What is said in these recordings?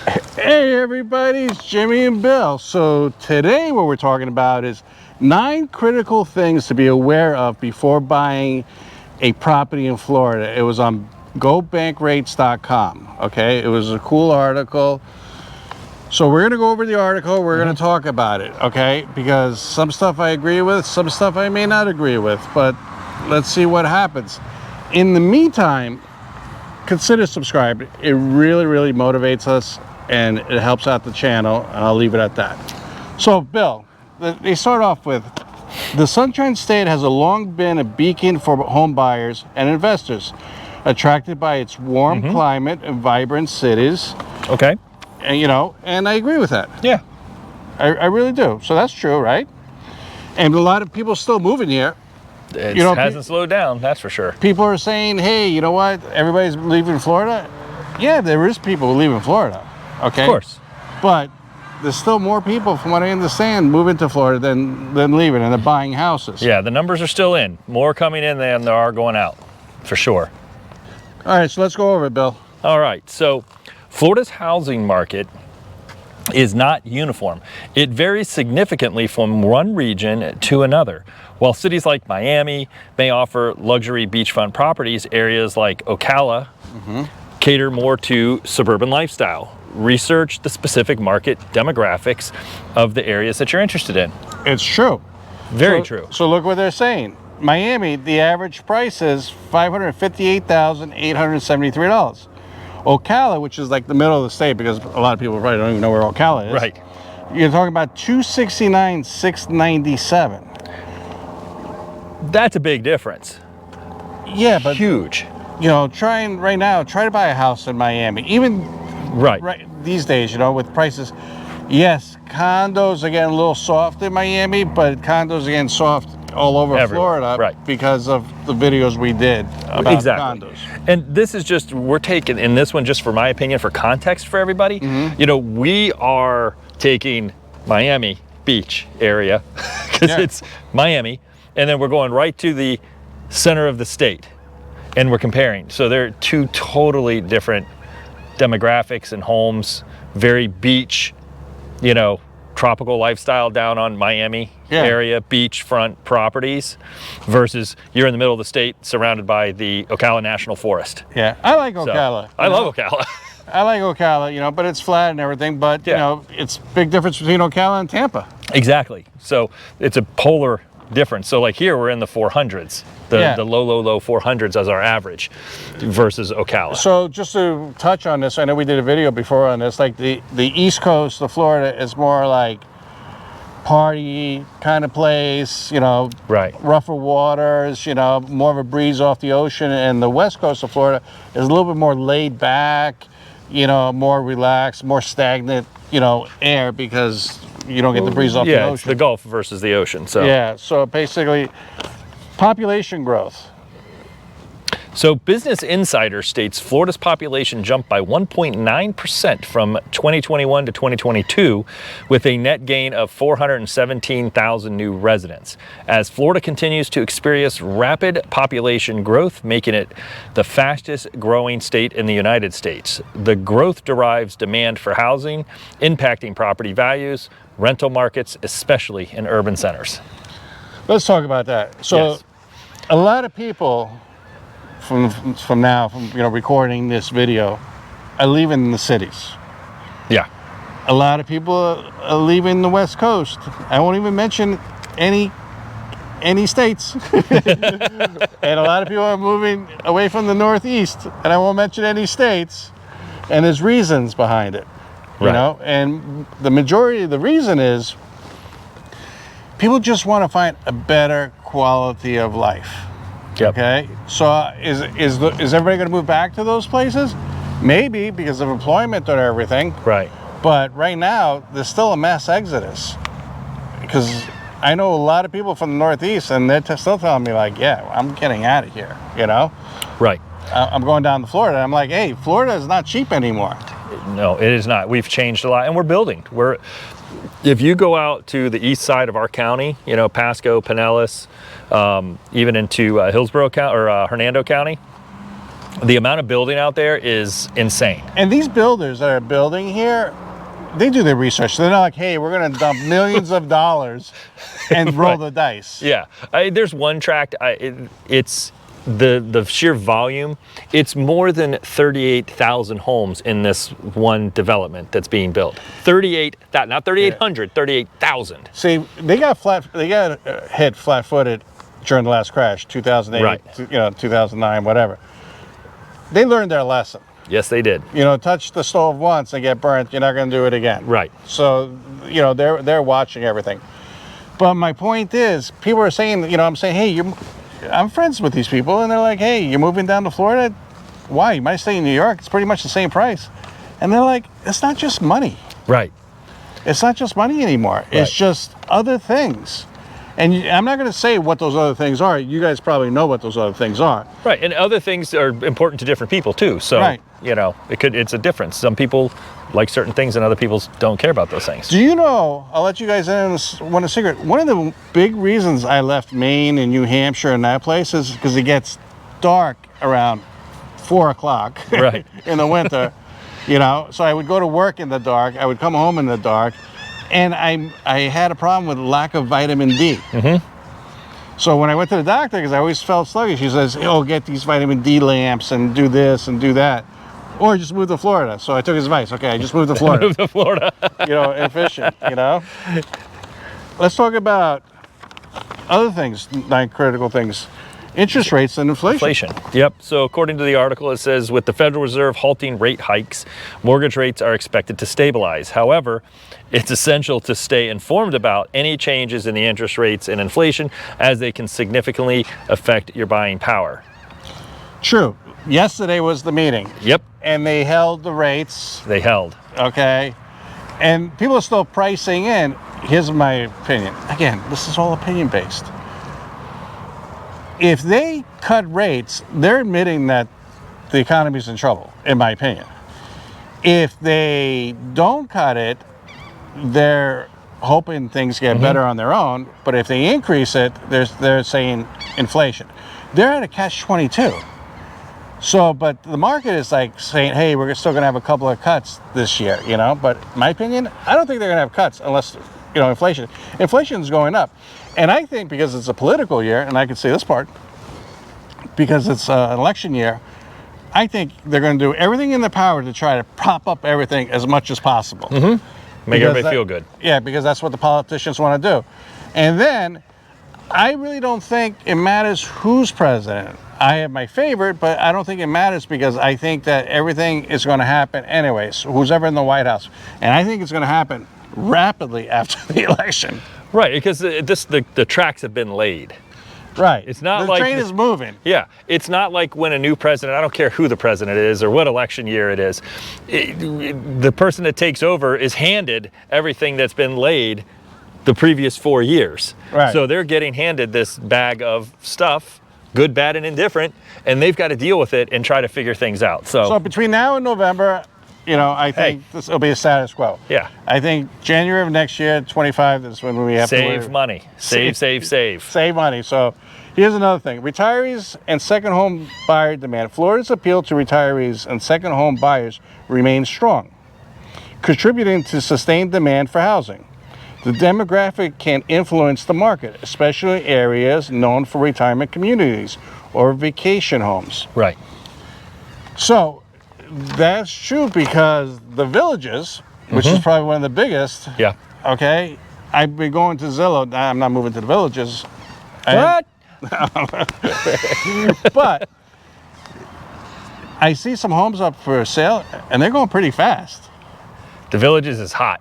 Hey everybody, it's Jimmy and Bill. So today what we're talking about is 9 critical things to be aware of before buying a property in Florida. It was on gobankrates.com. Okay, it was a cool article. So we're going to go over the article, we're going to talk about it, okay? Because some stuff I agree with, some stuff I may not agree with, but let's see what happens. In the meantime, consider subscribing. It really motivates us and it helps out the channel, and I'll leave it at that. So Bill, they start off with, the Sunshine State has long been a beacon for home buyers and investors, attracted by its warm climate and vibrant cities. Okay. And and I agree with that. Yeah. I really do. So that's true, right? And a lot of people still moving here. It hasn't slowed down, that's for sure. People are saying, hey, you know what? Everybody's leaving Florida. Yeah, there is people leaving Florida. Okay. Of course. But there's still more people, from what I understand, moving to Florida than leaving, and they're buying houses. Yeah, the numbers are still in. More coming in than there are going out, for sure. All right, so let's go over it, Bill. All right, so Florida's housing market is not uniform. It varies significantly from one region to another. While cities like Miami may offer luxury beachfront properties, areas like Ocala cater more to suburban lifestyle. Research the specific market demographics of the areas that you're interested in. It's true. Very true. So look what they're saying. Miami, the average price is $558,873. Ocala, which is like the middle of the state, because a lot of people probably don't even know where Ocala is. Right. You're talking about $269,697. That's a big difference. Yeah, but Huge. try to buy a house in Miami. Even Right. these days, with prices. Yes, condos are getting a little soft in Miami, but condos are getting soft all over Everywhere, Florida, right. because of the videos we did about condos. And this is just, we're taking in this one, just for my opinion, for context for everybody. We are taking Miami Beach area because it's Miami, and then we're going right to the center of the state and we're comparing. So they're two totally different demographics and homes, very beach, tropical lifestyle down on Miami area, beachfront properties, versus you're in the middle of the state surrounded by the Ocala National Forest. Yeah, I like Ocala. I love Ocala. I like Ocala, but it's flat and everything, but it's a big difference between Ocala and Tampa. Exactly. So it's a polar difference. So like here we're in the 400s, the low 400s as our average versus Ocala. So just to touch on this, I know we did a video before on this, like the East Coast of Florida is more like party kind of place, right. rougher waters, more of a breeze off the ocean, and the West Coast of Florida is a little bit more laid back, more relaxed, more stagnant, air, because you don't get the breeze off the ocean. It's the Gulf versus the ocean. So so basically population growth. So Business Insider states Florida's population jumped by 1.9% from 2021 to 2022, with a net gain of 417,000 new residents, as Florida continues to experience rapid population growth, making it the fastest growing state in the United States. The growth derives demand for housing, impacting property values, rental markets, especially in urban centers. Let's talk about that. So a lot of people from recording this video are leaving the cities. Yeah. A lot of people are leaving the West Coast. I won't even mention any states. And a lot of people are moving away from the Northeast, and I won't mention any states. And there's reasons behind it, and the majority of the reason is people just want to find a better quality of life. Yep. Okay, so is everybody going to move back to those places? Maybe, because of employment or everything. Right. But right now, there's still a mass exodus, because I know a lot of people from the Northeast, and they're still telling me, like, yeah, I'm getting out of here, Right. I'm going down to Florida. I'm like, hey, Florida is not cheap anymore. No, it is not. We've changed a lot, and we're building. If you go out to the east side of our county, Pasco, Pinellas, even into Hillsborough County or Hernando County, The amount of building out there is insane. And these builders that are building here, they do their research. They're not like, hey, we're going to dump millions of dollars and roll the dice. Yeah, there's one tract. It's the sheer volume. It's more than 38,000 homes in this one development that's being built. 38,000, not 3,800, 38,000. See, they got hit flat-footed during the last crash, 2008, Right. 2009, whatever. They learned their lesson. Yes, they did. Touch the stove once and get burnt, you're not going to do it again. Right. So, they're watching everything. But my point is, people are saying, I'm saying, hey, I'm friends with these people, and they're like, hey, you're moving down to Florida? Why? You might stay in New York. It's pretty much the same price. And they're like, it's not just money. Right. It's not just money anymore. It's Right. just other things. And I'm not going to say what those other things are. You guys probably know what those other things are. Right, and other things are important to different people too. So, Right. it's a difference. Some people like certain things and other people don't care about those things. Do you know, I'll let you guys in on a secret. One of the big reasons I left Maine and New Hampshire and that place is because it gets dark around 4 o'clock Right. in the winter. So I would go to work in the dark. I would come home in the dark. And I had a problem with lack of vitamin D. Mm-hmm. So when I went to the doctor, because I always felt sluggish, she says, oh, get these vitamin D lamps and do this and do that. Or just move to Florida. So I took his advice. Okay, I just moved to Florida. Move to Florida. Efficient, Let's talk about other things, 9 critical things. Interest rates and inflation. Yep. So according to the article, it says with the Federal Reserve halting rate hikes, mortgage rates are expected to stabilize. However, it's essential to stay informed about any changes in the interest rates and inflation, as they can significantly affect your buying power. True. Yesterday was the meeting. Yep. And they held the rates. They held. Okay. And people are still pricing in. Here's my opinion. Again, this is all opinion based. If they cut rates, they're admitting that the economy's in trouble, in my opinion. If they don't cut it, they're hoping things get better on their own. But if they increase it, they're saying inflation. They're at a catch-22. So, but the market is like saying, hey, we're still going to have a couple of cuts this year, But in my opinion, I don't think they're going to have cuts unless, inflation. Inflation's going up. And I think because it's a political year, and I can say this part, because it's an election year, I think they're going to do everything in their power to try to prop up everything as much as possible. Mm-hmm. Make everybody feel good. Yeah, because that's what the politicians want to do. And then, I really don't think it matters who's president. I have my favorite, but I don't think it matters because I think that everything is going to happen anyways, who's ever in the White House. And I think it's going to happen rapidly after the election. Right, because the tracks have been laid. Right. It's not the like train is moving. Yeah, it's not like when a new president, I don't care who the president is or what election year it is, the person that takes over is handed everything that's been laid the previous 4 years. Right. So they're getting handed this bag of stuff, good, bad, and indifferent, and they've got to deal with it and try to figure things out. So between now and November, I think this will be a status quo. Yeah. I think January of next year, 25, is when we have to save money. Save. Save money. So here's another thing. Retirees and second home buyer demand. Florida's appeal to retirees and second home buyers remains strong, contributing to sustained demand for housing. The demographic can influence the market, especially areas known for retirement communities or vacation homes. Right. So that's true because the Villages, which is probably one of the biggest. Yeah. Okay. I've been going to Zillow. I'm not moving to the Villages. What? But I see some homes up for sale, and they're going pretty fast. The Villages is hot.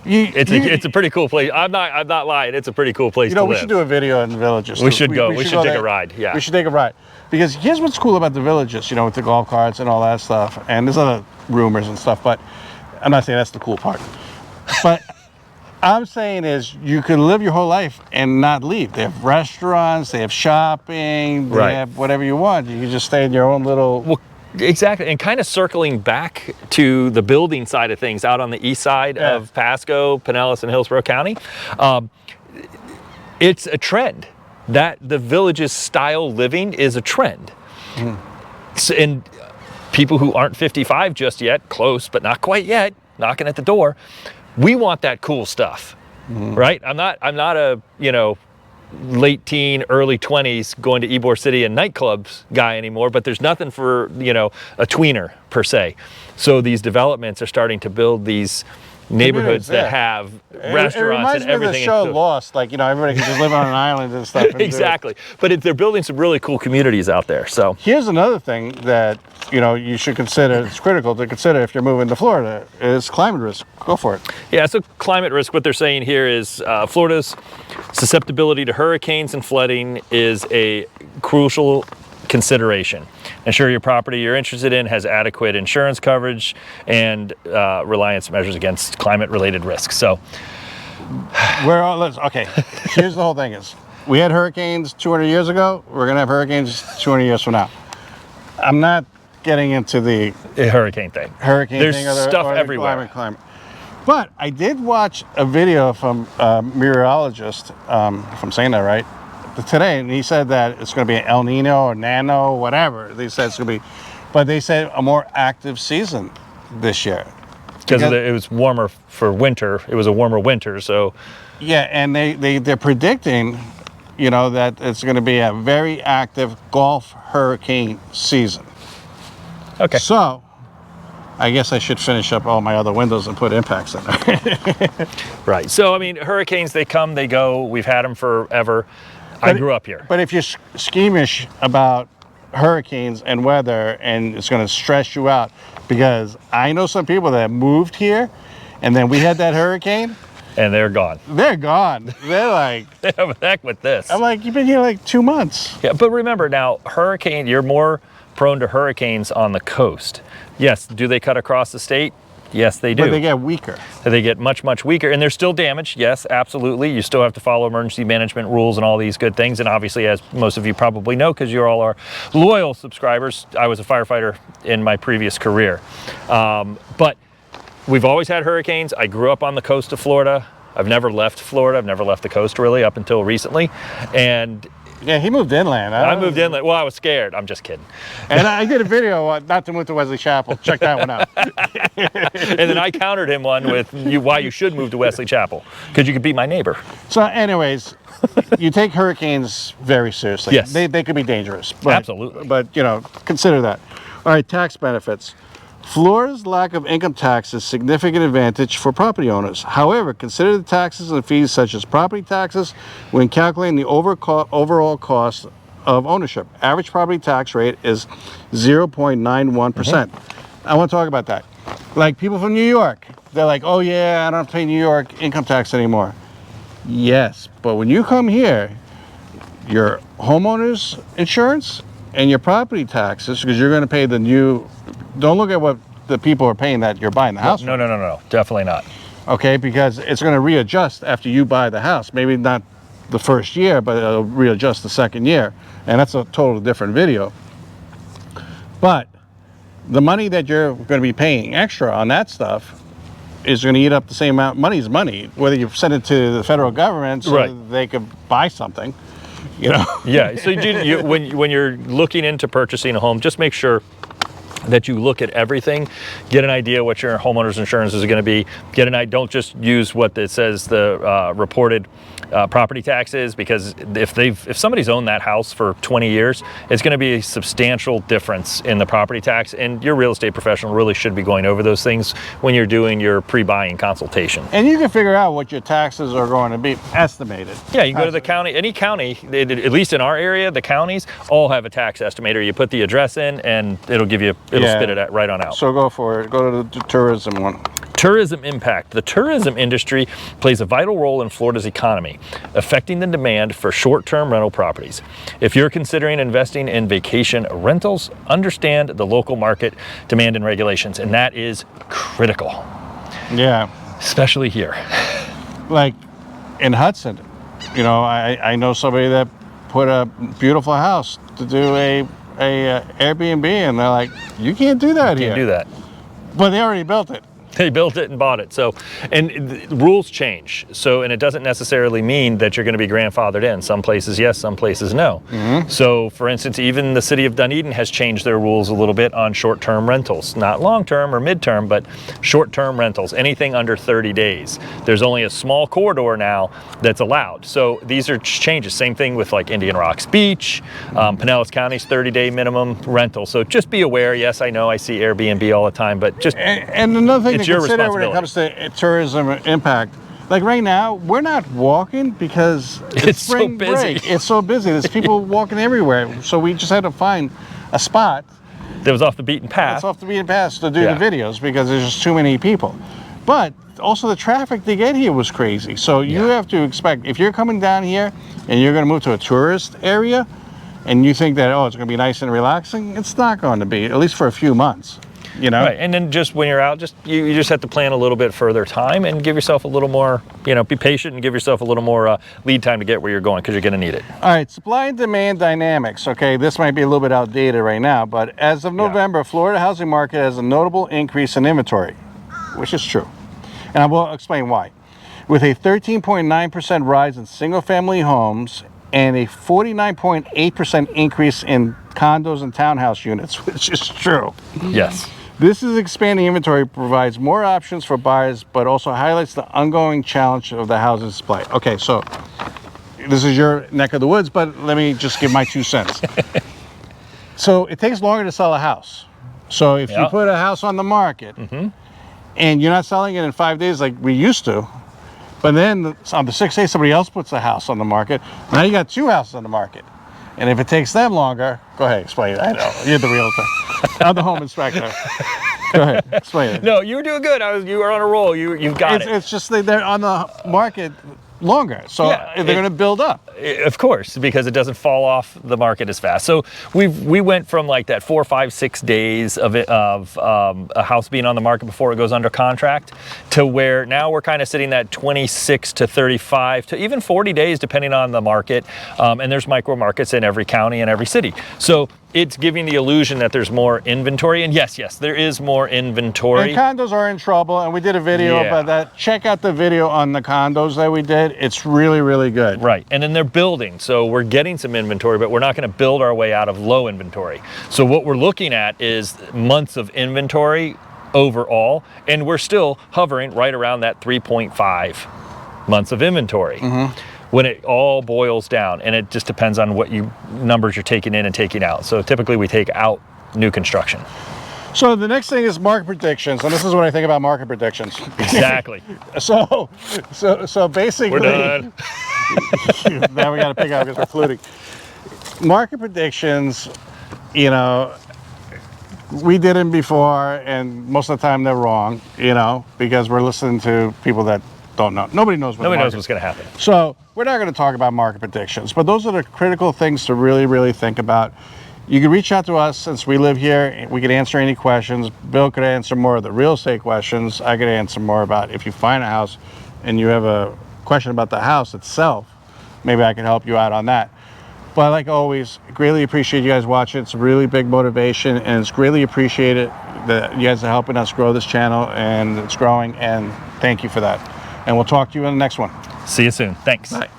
It's a pretty cool place. I'm not lying. It's a pretty cool place to live. We should do a video in the Villages. We should go. We should take a ride. Yeah. We should take a ride. Because here's what's cool about the Villages, with the golf carts and all that stuff. And there's other rumors and stuff, but I'm not saying that's the cool part. But I'm saying is you can live your whole life and not leave. They have restaurants, they have shopping, they have whatever you want. You can just stay in your own little... Well, exactly. And kind of circling back to the building side of things out on the east side of Pasco, Pinellas, and Hillsborough County, it's a trend that the Villages style living is a trend. And people who aren't 55 just yet, close, but not quite yet, knocking at the door, we want that cool stuff, right? I'm not a, late teen, early 20s going to Ybor City and nightclubs guy anymore, but there's nothing for, a tweener per se. So these developments are starting to build these neighborhoods that have restaurants it reminds and everything. Me of the show Lost, like, everybody can just live on an island and stuff. And exactly. But they're building some really cool communities out there. So here's another thing that, you should consider, it's critical to consider if you're moving to Florida, is climate risk. Go for it. Yeah, so climate risk, what they're saying here is Florida's susceptibility to hurricanes and flooding is a crucial consideration. Ensure your property you're interested in has adequate insurance coverage and reliance measures against climate-related risks. So, okay, here's the whole thing is, we had hurricanes 200 years ago, we're gonna have hurricanes 200 years from now. I'm not getting into the hurricane thing. There's stuff everywhere. Climate. But I did watch a video from a meteorologist, if I'm saying that right, today, and he said that it's going to be an El Nino or Nano, whatever. They said it's going to be, but they said a more active season this year. Because it was warmer for winter. It was a warmer winter, so. Yeah, and they're predicting, that it's going to be a very active Gulf hurricane season. Okay. So, I guess I should finish up all my other windows and put impacts in there. Right. So, hurricanes, they come, they go. We've had them forever. I grew up here. But if you're squeamish about hurricanes and weather, and it's going to stress you out, because I know some people that moved here, and then we had that hurricane. And they're gone. They're gone. They're like... They have a heck with this. I'm like, you've been here like 2 months. Yeah, but remember now, you're more prone to hurricanes on the coast. Yes, do they cut across the state? Yes, they do. But they get weaker. They get much, much weaker. And there's still damage. Yes, absolutely. You still have to follow emergency management rules and all these good things. And obviously, as most of you probably know, because you're all our loyal subscribers, I was a firefighter in my previous career. But we've always had hurricanes. I grew up on the coast of Florida. I've never left Florida. I've never left the coast, really, up until recently. And yeah, he moved inland. I moved inland. Well, I was scared. I'm just kidding. And I did a video not to move to Wesley Chapel. Check that one out. And then I countered him one with why you should move to Wesley Chapel, because you could be my neighbor. So anyways, you take hurricanes very seriously. Yes. They could be dangerous. Absolutely. But, consider that. All right, tax benefits. Florida's lack of income tax is a significant advantage for property owners. However, consider the taxes and fees such as property taxes when calculating the overall cost of ownership. Average property tax rate is 0.91%. I want to talk about that. Like people from New York, they're like, oh yeah, I don't pay New York income tax anymore. Yes, but when you come here, your homeowner's insurance and your property taxes, because you're going to pay the new... Don't look at what the people are paying that you're buying the house from. No, definitely not. Okay, because it's going to readjust after you buy the house. Maybe not the first year, but it'll readjust the second year. And that's a totally different video. But the money that you're going to be paying extra on that stuff is going to eat up the same amount. Money's money, whether you send it to the federal government so they could buy something, Yeah, so when you're looking into purchasing a home, just make sure that you look at everything, get an idea what your homeowner's insurance is going to be, don't just use what it says the reported property tax is, because if somebody's owned that house for 20 years, it's going to be a substantial difference in the property tax, and your real estate professional really should be going over those things when you're doing your pre-buying consultation. And you can figure out what your taxes are going to be estimated. Yeah, you go to the county, any county, at least in our area, the counties all have a tax estimator. You put the address in and it'll spit it right on out. So go for it. Go to the tourism one. Tourism impact. The tourism industry plays a vital role in Florida's economy, affecting the demand for short-term rental properties. If you're considering investing in vacation rentals, understand the local market demand and regulations, and that is critical. Yeah. Especially here. Like in Hudson, I know somebody that put a beautiful house to do a Airbnb, and they're like, you can't do that here. Can't do that. But they already built it. They built it and bought it. So, and rules change. So, and it doesn't necessarily mean that you're going to be grandfathered in. Some places yes, some places no. So, for instance, even the city of Dunedin has changed their rules a little bit on short-term rentals. Not long-term or mid-term, but short-term rentals. Anything under 30 days. There's only a small corridor now that's allowed. So these are changes. Same thing with like Indian Rocks Beach, Pinellas County's 30-day minimum rental. So just be aware. Yes, I know I see Airbnb all the time, but just and another thing to consider when it comes to tourism impact, like right now, we're not walking because it's spring so busy. break. It's so busy. There's people walking everywhere. So we just had to find a spot that was off the beaten path. It's off the beaten path to do the videos because there's just too many people. But also the traffic to get here was crazy. So you have to expect, if you're coming down here and you're going to move to a tourist area and you think that, oh, it's going to be nice and relaxing, it's not going to be, at least for a few months. You know? Right, and then just when you're out, you just have to plan a little bit further time and give yourself a little more, be patient and give yourself a little more lead time to get where you're going because you're going to need it. All right, supply and demand dynamics. Okay, this might be a little bit outdated right now, but as of November, Florida housing market has a notable increase in inventory, which is true. And I will explain why. With a 13.9% rise in single-family homes and a 49.8% increase in condos and townhouse units, which is true. Yes. This is expanding inventory, provides more options for buyers, but also highlights the ongoing challenge of the housing supply. Okay, so this is your neck of the woods, but let me just give my 2 cents. So it takes longer to sell a house. So if you put a house on the market and you're not selling it in 5 days like we used to, but then on the 6th day somebody else puts a house on the market, now you got 2 houses on the market. And if it takes them longer, go ahead, explain it. I know, you're the realtor. I'm the home inspector. Go ahead, explain it. No, you were doing good. You were on a roll. You've got it. It's just they're on the market longer, so they're going to build up. Of course, because it doesn't fall off the market as fast. So we went from like that 4, 5, 6 days of a house being on the market before it goes under contract to where now we're kind of sitting at 26 to 35 to even 40 days depending on the market. And there's micro markets in every county and every city. So it's giving the illusion that there's more inventory. And yes, there is more inventory. And condos are in trouble, and we did a video about that. Check out the video on the condos that we did. It's really, really good. Right, and then they're building. So we're getting some inventory, but we're not going to build our way out of low inventory. So what we're looking at is months of inventory overall, and we're still hovering right around that 3.5 months of inventory. When it all boils down, and it just depends on what numbers you're taking in and taking out. So typically we take out new construction. So the next thing is market predictions, and this is what I think about market predictions. Exactly. So basically, we're done. Now we got to pick up because we're fluting. Market predictions, we did them before, and most of the time they're wrong, because we're listening to people that don't know. Nobody knows what's going to happen. So we're not going to talk about market predictions, but those are the critical things to really, really think about. You can reach out to us since we live here. We could answer any questions. Bill could answer more of the real estate questions. I could answer more about if you find a house and you have a question about the house itself, maybe I can help you out on that. But like always, greatly appreciate you guys watching. It's a really big motivation, and it's greatly appreciated that you guys are helping us grow this channel, and it's growing, and thank you for that. And we'll talk to you in the next one. See you soon. Thanks. Bye.